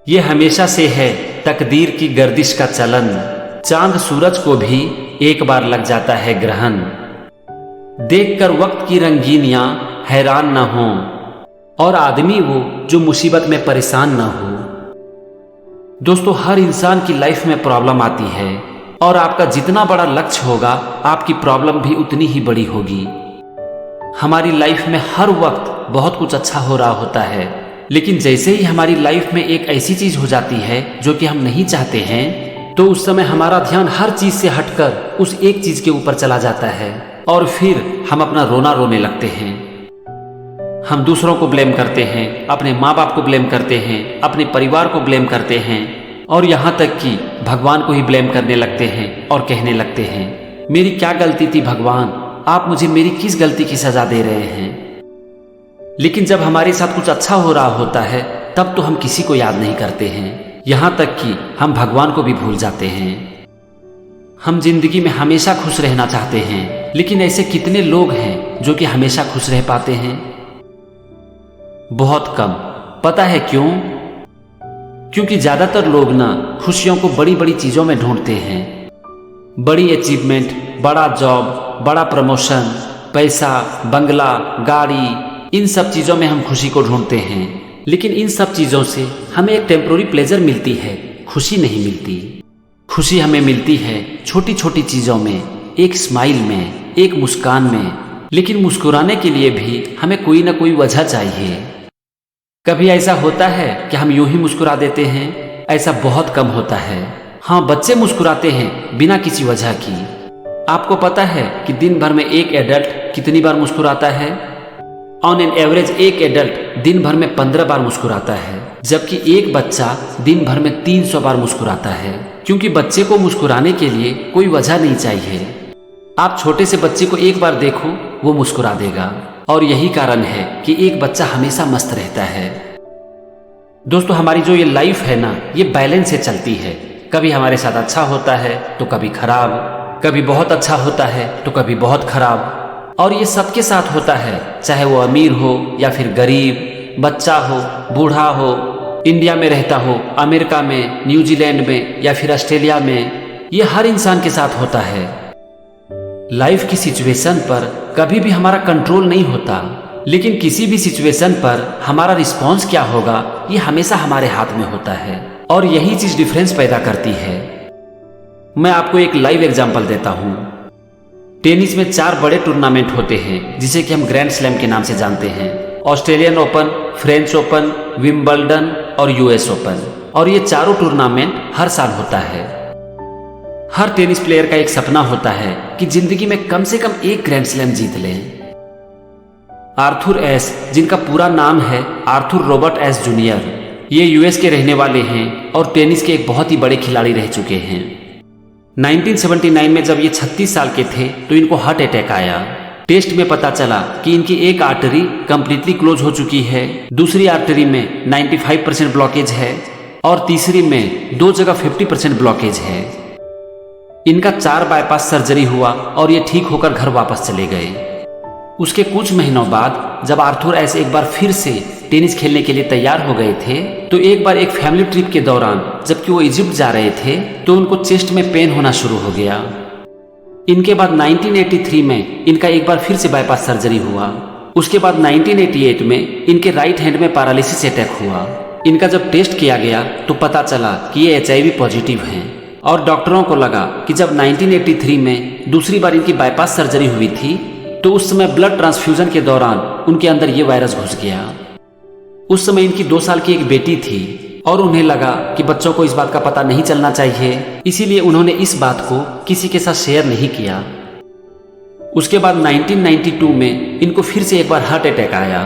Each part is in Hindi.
ये हमेशा से है तकदीर की गर्दिश का चलन, चांद सूरज को भी एक बार लग जाता है ग्रहण। देखकर वक्त की रंगीनियां हैरान न हो, और आदमी वो जो मुसीबत में परेशान न हो। दोस्तों, हर इंसान की लाइफ में प्रॉब्लम आती है, और आपका जितना बड़ा लक्ष्य होगा आपकी प्रॉब्लम भी उतनी ही बड़ी होगी। हमारी लाइफ में हर वक्त बहुत कुछ अच्छा हो रहा होता है, लेकिन जैसे ही हमारी लाइफ में एक ऐसी चीज हो जाती है जो कि हम नहीं चाहते हैं, तो उस समय हमारा ध्यान हर चीज से हटकर उस एक चीज के ऊपर चला जाता है, और फिर हम अपना रोना रोने लगते हैं। हम दूसरों को ब्लेम करते हैं, अपने माँ बाप को ब्लेम करते हैं, अपने परिवार को ब्लेम करते हैं, और यहाँ तक कि भगवान को ही ब्लेम करने लगते हैं और कहने लगते हैं, मेरी क्या गलती थी भगवान, आप मुझे मेरी किस गलती की सजा दे रहे हैं। लेकिन जब हमारे साथ कुछ अच्छा हो रहा होता है तब तो हम किसी को याद नहीं करते हैं, यहाँ तक कि हम भगवान को भी भूल जाते हैं। हम जिंदगी में हमेशा खुश रहना चाहते हैं, लेकिन ऐसे कितने लोग हैं जो कि हमेशा खुश रह पाते हैं? बहुत कम। पता है क्यों? क्योंकि ज्यादातर लोग ना खुशियों को बड़ी बड़ी चीजों में ढूंढते हैं। बड़ी अचीवमेंट, बड़ा जॉब, बड़ा प्रमोशन, पैसा, बंगला, गाड़ी, इन सब चीजों में हम खुशी को ढूंढते हैं। लेकिन इन सब चीजों से हमें एक टेम्पोररी प्लेजर मिलती है, खुशी नहीं मिलती। खुशी हमें मिलती है छोटी छोटी चीजों में, एक स्माइल में, एक मुस्कान में। लेकिन मुस्कुराने के लिए भी हमें कोई ना कोई वजह चाहिए। कभी ऐसा होता है कि हम यूं ही मुस्कुरा देते हैं? ऐसा बहुत कम होता है। हाँ, बच्चे मुस्कुराते हैं बिना किसी वजह की। आपको पता है कि दिन भर में एक एडल्ट कितनी बार मुस्कुराता है? ऑन एन एवरेज एक एडल्ट दिन भर में 15 बार मुस्कुराता है, जबकि एक बच्चा दिन भर में 300 बार मुस्कुराता है। क्योंकि बच्चे को मुस्कुराने के लिए कोई वजह नहीं चाहिए। आप छोटे से बच्चे को एक बार देखो, वो मुस्कुरा देगा, और यही कारण है कि एक बच्चा हमेशा मस्त रहता है। दोस्तों, हमारी जो ये लाइफ है ना, ये बैलेंस से चलती है। कभी हमारे साथ अच्छा होता है तो कभी खराब, कभी बहुत अच्छा होता है तो कभी बहुत खराब, और ये सबके साथ होता है, चाहे वो अमीर हो या फिर गरीब, बच्चा हो, बूढ़ा हो, इंडिया में रहता हो, अमेरिका में, न्यूजीलैंड में या फिर ऑस्ट्रेलिया में। ये हर इंसान के साथ होता है। लाइफ की सिचुएशन पर कभी भी हमारा कंट्रोल नहीं होता, लेकिन किसी भी सिचुएशन पर हमारा रिस्पॉन्स क्या होगा ये हमेशा हमारे हाथ में होता है, और यही चीज डिफरेंस पैदा करती है। मैं आपको एक लाइव एग्जांपल देता हूं। टेनिस में 4 बड़े टूर्नामेंट होते हैं जिसे कि हम ग्रैंड स्लैम के नाम से जानते हैं। Australian open, French open, Wimbledon और यूएस ओपन। और ये चारों टूर्नामेंट हर साल होता है। हर टेनिस प्लेयर का एक सपना होता है कि जिंदगी में कम से कम एक ग्रैंड स्लैम जीत लें। आर्थर एस, जिनका पूरा नाम है आर्थर रॉबर्ट एस जूनियर, ये यूएस के रहने वाले हैं और टेनिस के एक बहुत ही बड़े खिलाड़ी रह चुके हैं। 1979 में जब ये 36 साल के थे तो इनको हार्ट अटैक आया। टेस्ट में पता चला कि इनकी एक आर्टरी कंप्लीटली क्लोज हो चुकी है, दूसरी आर्टरी में 95% ब्लॉकेज है, और तीसरी में 2 जगह 50% ब्लॉकेज है। इनका 4 बाईपास सर्जरी हुआ और ये ठीक होकर घर वापस चले गए। उसके कुछ महीनों बाद जब आर्थर ऐसे एक बार फिर से टेनिस खेलने के लिए तैयार हो गए थे, तो एक बार एक फैमिली ट्रिप के दौरान जबकि वो इजिप्ट जा रहे थे तो उनको चेस्ट में पेन होना शुरू हो गया। इनके बाद 1983 में इनका एक बार फिर से बाईपास सर्जरी हुआ। उसके बाद 1988 में इनके राइट हैंड में पैरालिसिस अटैक हुआ। इनका जब टेस्ट किया गया तो पता चला कि ये HIV पॉजिटिव हैं, और डॉक्टरों को लगा कि जब 1983 में दूसरी बार इनकी बाईपास सर्जरी हुई थी तो उस समय ब्लड ट्रांसफ्यूजन के दौरान उनके अंदर ये वायरस घुस गया। उस समय इनकी 2 साल की एक बेटी थी, और उन्हें लगा कि बच्चों को इस बात का पता नहीं चलना चाहिए, इसीलिए उन्होंने इस बात को किसी के साथ शेयर नहीं किया। उसके बाद 1992 में इनको फिर से एक बार हार्ट अटैक आया,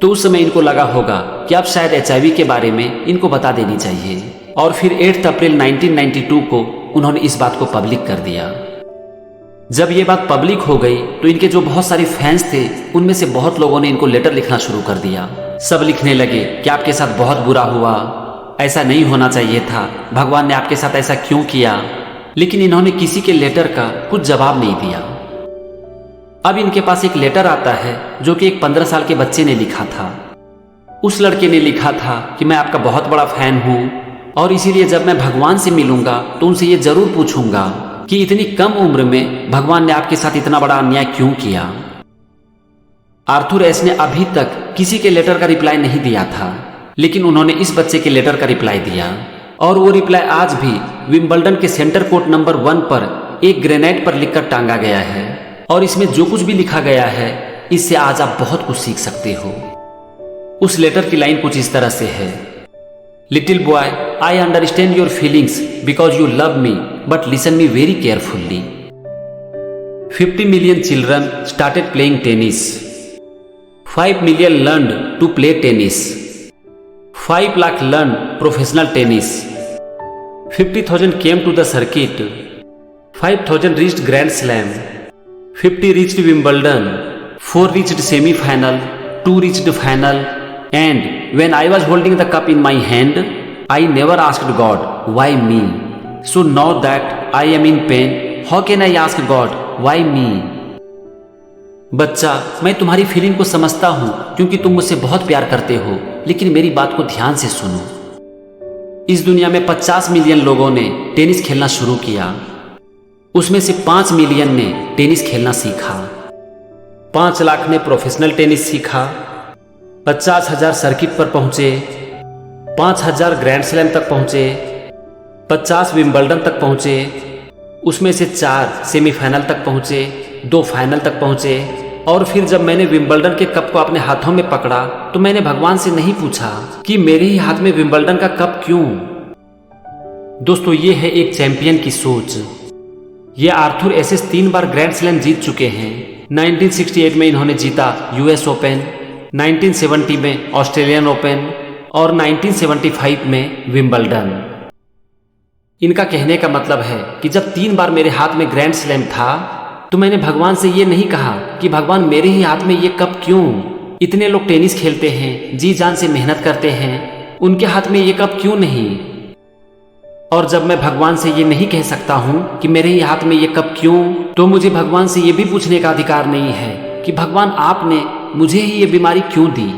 तो उस समय इनको लगा होगा कि अब शायद HIV के बारे में इनको बता देनी चाहिए, और फिर 8 अप्रैल 1992 को उन्होंने इस बात को पब्लिक कर दिया। जब ये बात पब्लिक हो गई तो इनके जो बहुत सारे फैंस थे उनमें से बहुत लोगों ने इनको लेटर लिखना शुरू कर दिया। सब लिखने लगे कि आपके साथ बहुत बुरा हुआ, ऐसा नहीं होना चाहिए था, भगवान ने आपके साथ ऐसा क्यों किया। लेकिन इन्होंने किसी के लेटर का कुछ जवाब नहीं दिया। अब इनके पास एक लेटर आता है जो कि एक 15 साल के बच्चे ने लिखा था। उस लड़के ने लिखा था कि मैं आपका बहुत बड़ा फैन हूँ, और इसीलिए जब मैं भगवान से मिलूंगा तो उनसे ये जरूर पूछूंगा कि इतनी कम उम्र में भगवान ने आपके साथ इतना बड़ा अन्याय क्यों किया। आर्थर एस ने अभी तक किसी के लेटर का रिप्लाई नहीं दिया था, लेकिन उन्होंने इस बच्चे के लेटर का रिप्लाई दिया और वो रिप्लाई आज भी विंबलडन के सेंटर कोर्ट नंबर 1 पर एक ग्रेनाइट पर लिखकर टांगा गया है। और इसमें जो कुछ भी लिखा गया है इससे आज आप बहुत कुछ सीख सकते हो। उस लेटर की लाइन कुछ इस तरह से है, little boy, I understand your feelings because you love me, but listen me very carefully. 50 million children started playing tennis. 5 million learned to play tennis. 5 lakh learned professional tennis. 50,000 came to the circuit. 5,000 reached Grand Slam. 50 reached Wimbledon. 4 reached semi-final. 2 reached final. And when I was holding the cup in my hand, I never asked God, why me? So now that I am in pain, how can I ask God, why me? बच्चा, मैं तुम्हारी फीलिंग को समझता हूं क्योंकि तुम मुझसे बहुत प्यार करते हो, लेकिन मेरी बात को ध्यान से सुनो। इस दुनिया में 50 मिलियन लोगों ने टेनिस खेलना शुरू किया, उसमें से 5 मिलियन ने टेनिस खेलना सीखा। 5 लाख ने प्रोफेशनल टेनिस सीखा, 50,000 सर्किट पर पहुंचे, 5,000 ग्रैंड स्लैम तक पहुंचे, 50 विंबलडन तक पहुंचे, उसमें से 4 सेमीफाइनल तक पहुंचे, 2 फाइनल तक पहुंचे। और फिर जब मैंने विंबलडन के कप को अपने हाथों में पकड़ा तो मैंने भगवान से नहीं पूछा कि मेरे ही हाथ में विंबलडन का कप क्यों। दोस्तों, ये है एक चैंपियन की सोच। ये आर्थर एसेस 3 बार ग्रैंड स्लैम जीत चुके हैं। 1968 में इन्होंने जीता यूएस ओपन, 1970 में ऑस्ट्रेलियन ओपन और 1975 में विंबलडन। इनका कहने का मतलब है कि जब 3 बार मेरे हाथ में ग्रैंड स्लैम था तो मैंने भगवान से ये नहीं कहा कि भगवान मेरे ही हाथ में ये कप क्यों। इतने लोग टेनिस खेलते हैं, जी जान से मेहनत करते हैं, उनके हाथ में ये कप क्यों नहीं। और जब मैं भगवान से ये नहीं कह सकता हूं कि मेरे ही हाथ में ये कप क्यों, तो मुझे भगवान से ये भी पूछने का अधिकार नहीं है कि भगवान आपने मुझे ही ये बीमारी क्यों दी।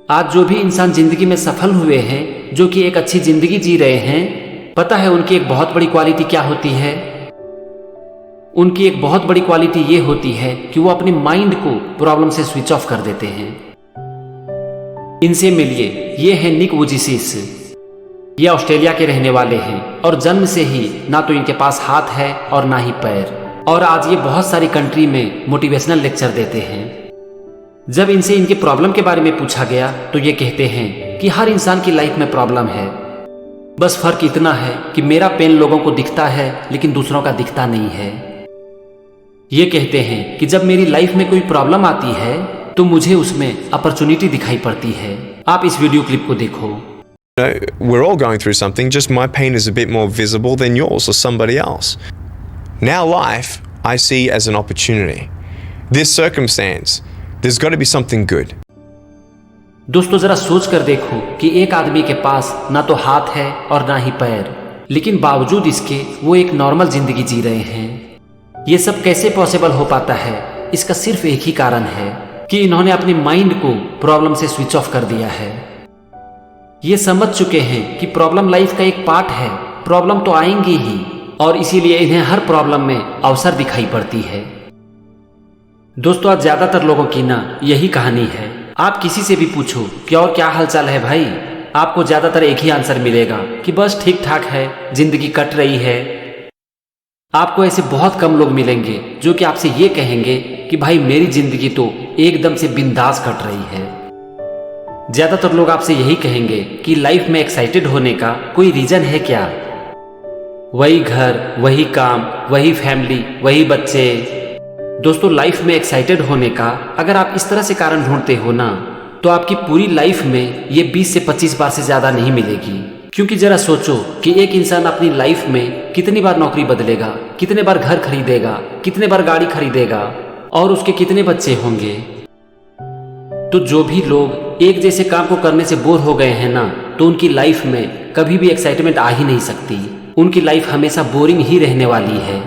आज जो भी इंसान जिंदगी में सफल हुए हैं, जो कि एक अच्छी जिंदगी जी रहे हैं, पता है उनकी एक बहुत बड़ी क्वालिटी क्या होती है? उनकी एक बहुत बड़ी क्वालिटी ये होती है कि वो अपने माइंड को प्रॉब्लम से स्विच ऑफ कर देते हैं। इनसे मिलिए, ये है निक वुजिसिस। ये ऑस्ट्रेलिया के रहने वाले हैं और जन्म से ही ना तो इनके पास हाथ है और ना ही पैर, और आज ये बहुत सारी कंट्री में मोटिवेशनल लेक्चर देते हैं। जब इनसे इनके प्रॉब्लम के बारे में पूछा गया तो ये कहते हैं कि हर इंसान की लाइफ में प्रॉब्लम है, बस फर्क इतना है कि मेरा पेन लोगों को दिखता है लेकिन दूसरों का दिखता नहीं है। ये कहते हैं कि जब मेरी लाइफ में कोई प्रॉब्लम आती है तो मुझे उसमें अपॉर्चुनिटी दिखाई पड़ती है। आप इस वीडियो क्लिप को देखो। We're all going through something, just my pain is a bit more visible than yours or somebody else. Now life I see as an opportunity. This circumstance, there's got to be something good. दोस्तों, जरा सोच कर देखो कि एक आदमी के पास ना तो हाथ है और ना ही पैर, लेकिन बावजूद इसके वो एक नॉर्मल जिंदगी जी रहे हैं। ये सब कैसे पॉसिबल हो पाता है? इसका सिर्फ एक ही कारण है कि इन्होंने अपने माइंड को प्रॉब्लम से स्विच ऑफ कर दिया है। ये समझ चुके हैं कि प्रॉब्लम लाइफ का एक पार्ट है, प्रॉब्लम तो आएंगी ही, और इसीलिए इन्हें हर प्रॉब्लम में अवसर दिखाई पड़ती है। दोस्तों, आज ज्यादातर लोगों की ना यही कहानी है। आप किसी से भी पूछो कि और क्या हालचाल है भाई, आपको ज्यादातर एक ही आंसर मिलेगा कि बस ठीक ठाक है, जिंदगी कट रही है। आपको ऐसे बहुत कम लोग मिलेंगे जो कि आपसे ये कहेंगे कि भाई मेरी जिंदगी तो एकदम से बिंदास कट रही है। ज्यादातर लोग आपसे यही कहेंगे कि लाइफ में एक्साइटेड होने का कोई रीजन है क्या? वही घर, वही काम, वही फैमिली, वही बच्चे। दोस्तों, लाइफ में एक्साइटेड होने का अगर आप इस तरह से कारण ढूंढते हो ना, तो आपकी पूरी लाइफ में ये 20 से 25 बार से ज्यादा नहीं मिलेगी। क्योंकि जरा सोचो कि एक इंसान अपनी लाइफ में कितनी बार नौकरी बदलेगा, कितने बार घर खरीदेगा, कितने बार गाड़ी खरीदेगा, और उसके कितने बच्चे होंगे। तो जो भी लोग एक जैसे काम को करने से बोर हो गए हैं ना, तो उनकी लाइफ में कभी भी एक्साइटमेंट आ ही नहीं सकती। उनकी लाइफ हमेशा बोरिंग ही रहने वाली है।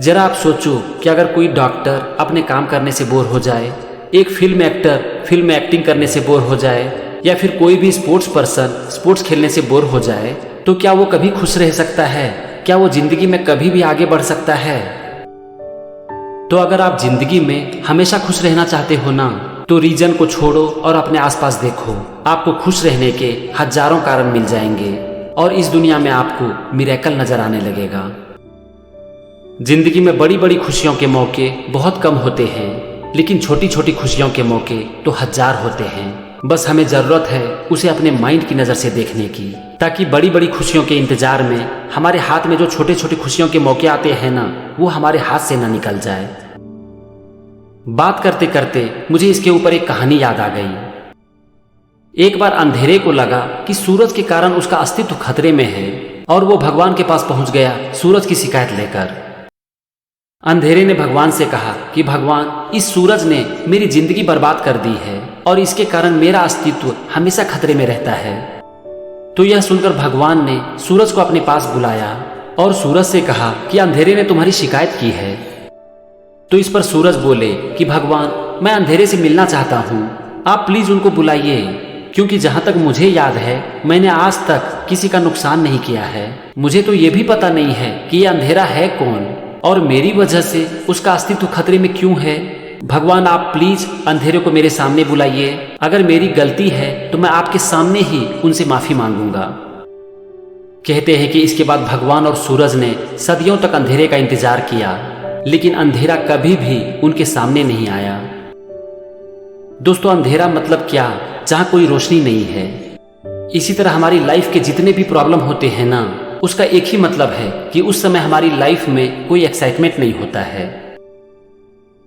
जरा आप सोचो कि अगर कोई डॉक्टर अपने काम करने से बोर हो जाए, एक फिल्म एक्टर फिल्म एक्टिंग करने से बोर हो जाए, या फिर कोई भी स्पोर्ट्स पर्सन स्पोर्ट्स खेलने से बोर हो जाए तो क्या वो कभी खुश रह सकता है? क्या वो जिंदगी में कभी भी आगे बढ़ सकता है? तो अगर आप जिंदगी में हमेशा खुश रहना चाहते हो ना, तो रीजन को छोड़ो और अपने आसपास देखो। आपको खुश रहने के हजारों कारण मिल जाएंगे और इस दुनिया में आपको मिरेकल नजर आने लगेगा। जिंदगी में बड़ी बड़ी खुशियों के मौके बहुत कम होते हैं, लेकिन छोटी छोटी खुशियों के मौके तो हजार होते हैं। बस हमें जरूरत है उसे अपने माइंड की नज़र से देखने की, ताकि बड़ी बड़ी खुशियों के इंतजार में हमारे हाथ में जो छोटे छोटे खुशियों के मौके आते हैं ना, वो हमारे हाथ से ना निकल जाए। बात करते करते मुझे इसके ऊपर एक कहानी याद आ गई। एक बार अंधेरे को लगा कि सूरज के कारण उसका अस्तित्व खतरे में है और वो भगवान के पास पहुंच गया सूरज की शिकायत लेकर। अंधेरे ने भगवान से कहा कि भगवान, इस सूरज ने मेरी जिंदगी बर्बाद कर दी है और इसके कारण मेरा अस्तित्व हमेशा खतरे में रहता है। तो यह सुनकर भगवान ने सूरज को अपने पास बुलाया और सूरज से कहा कि अंधेरे ने तुम्हारी शिकायत की है। तो इस पर सूरज बोले कि भगवान, मैं अंधेरे से मिलना चाहता हूँ, आप प्लीज उनको बुलाइए, क्योंकि जहां तक मुझे याद है मैंने आज तक किसी का नुकसान नहीं किया है। मुझे तो ये भी पता नहीं है कि ये अंधेरा है कौन और मेरी वजह से उसका अस्तित्व खतरे में क्यों है। भगवान, आप प्लीज अंधेरे को मेरे सामने बुलाइए। अगर मेरी गलती है तो मैं आपके सामने ही उनसे माफी मांगूंगा। कहते हैं कि इसके बाद भगवान और सूरज ने सदियों तक अंधेरे का इंतजार किया, लेकिन अंधेरा कभी भी उनके सामने नहीं आया। दोस्तों, अंधेरा मतलब क्या? जहां कोई रोशनी नहीं है। इसी तरह हमारी लाइफ के जितने भी प्रॉब्लम होते हैं ना, उसका एक ही मतलब है कि उस समय हमारी लाइफ में कोई एक्साइटमेंट नहीं होता है।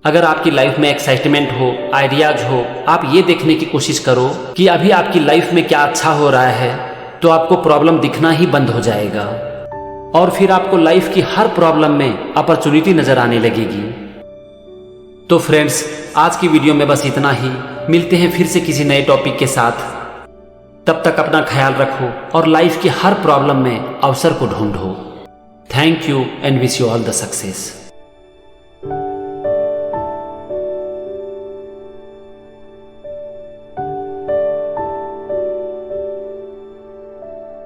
अगर आपकी लाइफ में एक्साइटमेंट हो, आइडियाज हो, आप ये देखने की कोशिश करो कि अभी आपकी लाइफ में क्या अच्छा हो रहा है, तो आपको प्रॉब्लम दिखना ही बंद हो जाएगा और फिर आपको लाइफ की हर प्रॉब्लम में अपॉर्चुनिटी नजर आने लगेगी। तो फ्रेंड्स, आज की वीडियो में बस इतना ही। मिलते हैं फिर से किसी नए टॉपिक के साथ। तब तक अपना ख्याल रखो और लाइफ की हर प्रॉब्लम में अवसर को ढूंढो। Thank you and wish you all the success.